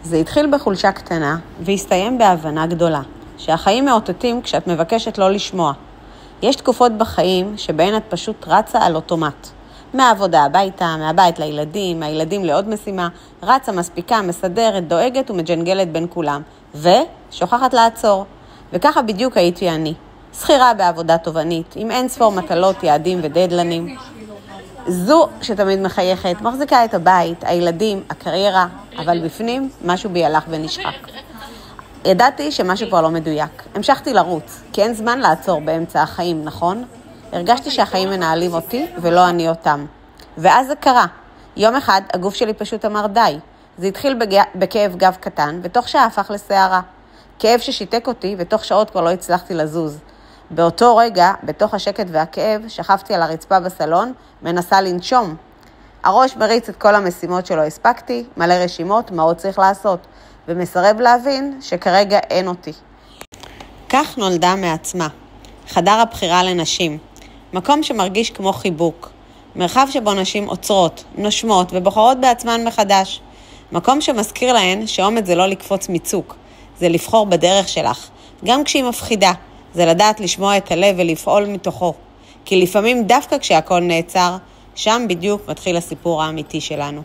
זה התחיל בחולשה קטנה והסתיים בהבנה גדולה, שהחיים מאותתים כשאת מבקשת לא לשמוע. יש תקופות בחיים שבהן את פשוט רצה על אוטומט. מהעבודה הביתה, מהבית לילדים, מהילדים לעוד משימה, רצה, מספיקה, מסדרת, דואגת ומג'נגלת בין כולם, ושוכחת לעצור. וככה בדיוק הייתי אני. שכירה בעבודה תובענית, עם אין ספור מטלות, יעדים ודדלנים. זו שתמיד מחייכת, מחזיקה את הבית, הילדים, הקריירה, אבל בפנים משהו בי הלך ונשחק. ידעתי שמשהו כבר לא מדויק. המשכתי לרוץ, כי אין זמן לעצור באמצע החיים, נכון? הרגשתי שהחיים מנהלים אותי ולא אני אותם. ואז זה קרה. יום אחד הגוף שלי פשוט אמר די. זה התחיל בכאב גב קטן, ותוך שעה הפך לסערה. כאב ששיתק אותי, ותוך שעות כבר לא הצלחתי לזוז. באותו רגע, בתוך השקט והכאב, שכבתי על הרצפה בסלון, מנסה לנשום. הראש מריץ את כל המשימות שלא הספקתי, מלא רשימות, מה עוד צריך לעשות, ומסרב להבין שכרגע אין אותי. כך נולדה מעצמה. חדר הבחירה לנשים. מקום שמרגיש כמו חיבוק. מרחב שבו נשים עוצרות, נושמות ובוחרות בעצמן מחדש. מקום שמזכיר להן שאומץ זה לא לקפוץ מצוק. זה לבחור בדרך שלך. גם כשהיא מפחידה. זה לדעת לשמוע את הלב ולפעול מתוכו. כי לפעמים דווקא כשהכל נעצר, שם בדיוק מתחיל הסיפור האמיתי שלנו.